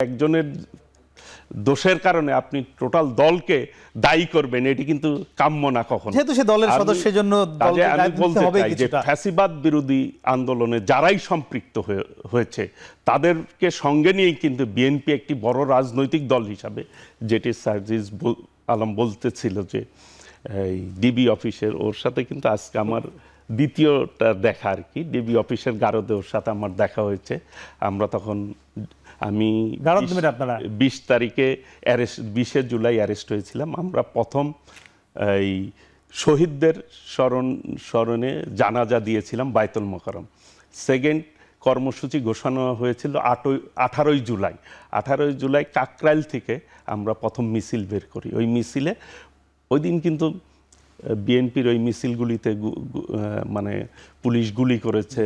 একজনের দোষের কারণে আপনি টোটাল দলকে দায়ী করবেন, এটি কিন্তু কাম্য না কখনো। যেহেতু সে দলের সদস্যের জন্য আমি বলতে চাই যে ফ্যাসিবাদ বিরোধী আন্দোলনে যারাই সম্পৃক্ত হয়েছে তাদেরকে সঙ্গে নিয়েই কিন্তু বিএনপি একটি বড় রাজনৈতিক দল হিসাবে, যেটি সার্জিস আলম বলতেছিল যে এই ডিবি অফিসের, ওর সাথে কিন্তু আজকে আমার দ্বিতীয়টা দেখা আর কি, ডিবি অফিসের গারদে ওর সাথে আমার দেখা হয়েছে। আমরা তখন আমি 20 তারিখে 20শে জুলাই অ্যারেস্ট হয়েছিলাম। আমরা প্রথম এই শহীদদের স্মরণে জানাজা দিয়েছিলাম বাইতুল মোকাররম। সেকেন্ড কর্মসূচি ঘোষণা হয়েছিল 18ই জুলাই। 18ই জুলাই কাকরাইল থেকে আমরা প্রথম মিছিল বের করি। ওই মিছিলে ওই দিন কিন্তু বিএনপির ওই মিছিলগুলিতে মানে পুলিশ গুলি করেছে,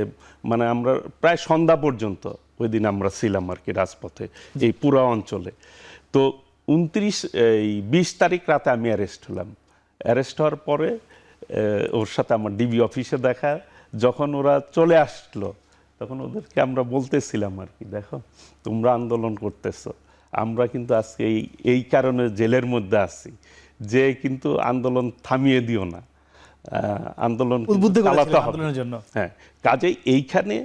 মানে আমরা প্রায় সন্ধ্যা পর্যন্ত ওই দিন আমরা ছিলাম আর কি রাজপথে এই পুরো অঞ্চলে। তো 20 তারিখ রাতে আমি অ্যারেস্ট হলাম। অ্যারেস্ট হওয়ার পরে ওর সাথে আমার ডিবি অফিসে দেখা, যখন ওরা চলে আসলো তখন ওদেরকে আমরা বলতেছিলাম আর কি, দেখো তোমরা আন্দোলন করতেছো, আমরা কিন্তু আজকে এই কারণে জেলের মধ্যে আছি, যে কিন্তু আন্দোলন থামিয়ে দিও না, আন্দোলন চালাতে হবে। হ্যাঁ, কাজেই এইখানে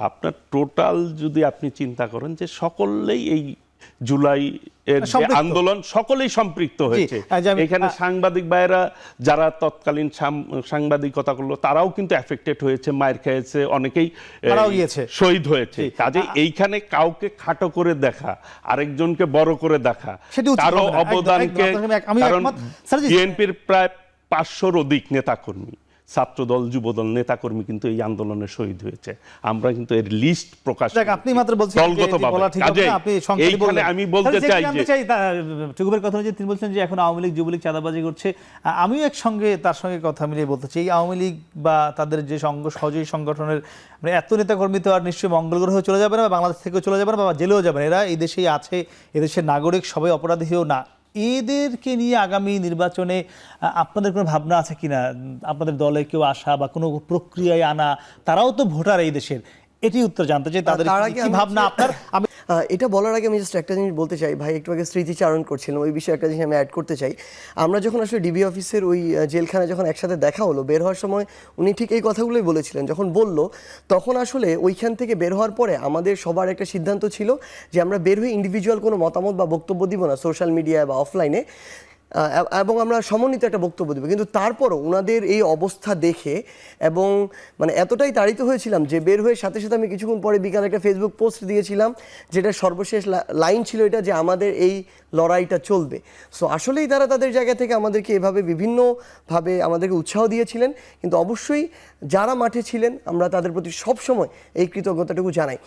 আপনার টোটাল যদি আপনি চিন্তা করেন যে সকলেই এই জুলাই এর আন্দোলন সকলেই সম্পৃক্ত হয়েছে। এখানে সাংবাদিক ভাইয়েরা যারা তৎকালীন সাংবাদিকতা করলো তারাও কিন্তু এফেক্টেড হয়েছে, মায়ের খেয়েছে, অনেকেই শহীদ হয়েছে। কাজেই এইখানে কাউকে খাটো করে দেখা, আরেকজনকে বড় করে দেখা, কারো অবদানকে, কারণ বিএনপির প্রায় 500-র অধিক নেতাকর্মী, ছাত্রদল, যুবদল নেতাকর্মী কিন্তু এই আন্দোলনে শহীদ হয়েছে। আমরা কিন্তু এর লিস্ট প্রকাশ, আপনি মাত্র বলছেন আমি বলতে চাই যে টুকুবের কথা যে তিনি বলছেন যে এখন আওয়ামী লীগ যুবলীগ চাঁদাবাজি করছে। আমিও তার সঙ্গে কথা মিলিয়ে বলতে চাই, আওয়ামী লীগ বা তাদের যে সহযোগী সংগঠনের মানে এত নেতাকর্মী তো আর নিশ্চয়ই মঙ্গল গ্রহে চলে যাবে না, বা বাংলাদেশ থেকেও চলে যাবে না, বা জেলেও যাবে না। এরা এই দেশেই আছে, এদেশের নাগরিক, সবাই অপরাধীও না। এদেরকে নিয়ে আগামী নির্বাচনে আপনাদের কোনো ভাবনা আছে কিনা? আপনাদের দলে কেউ আসা বা কোনো প্রক্রিয়ায় আনা, তারাও তো ভোটার এই দেশের, এটি উত্তর জানতে চাই তাদের কি ভাবনা আপনার। এটা বলার আগে আমি জাস্ট একটা জিনিস বলতে চাই ভাই, একটু আগে স্মৃতিচারণ করছিলাম, ওই বিষয়ে একটা জিনিস আমি অ্যাড করতে চাই। আমরা যখন আসলে ডিবি অফিসের ওই জেলখানায় যখন একসাথে দেখা হলো, বের হওয়ার সময় উনি ঠিক এই কথাগুলোই বলেছিলেন। যখন বললো তখন আসলে ওইখান থেকে বের হওয়ার পরে আমাদের সবার একটা সিদ্ধান্ত ছিল যে আমরা বের হয়ে ইন্ডিভিজুয়াল কোনো মতামত বা বক্তব্য দিব না সোশ্যাল মিডিয়ায় বা অফলাইনে, এবং আমরা সমন্বিত একটা বক্তব্য দেবো। কিন্তু তারপরও ওনাদের এই অবস্থা দেখে এবং মানে এতটাই তাড়িত হয়েছিলাম যে বের হয়ে সাথে সাথে আমি কিছুক্ষণ পরে বিকালে একটা ফেসবুক পোস্ট দিয়েছিলাম, যেটা সর্বশেষ লাইন ছিল এটা, যে আমাদের এই লড়াইটা চলবে। সো আসলেই তারা তাদের জায়গা থেকে আমাদেরকে এভাবে বিভিন্নভাবে আমাদেরকে উৎসাহ দিয়েছিলেন। কিন্তু অবশ্যই যারা মাঠে ছিলেন আমরা তাদের প্রতি সবসময় এই কৃতজ্ঞতাটুকু জানাই।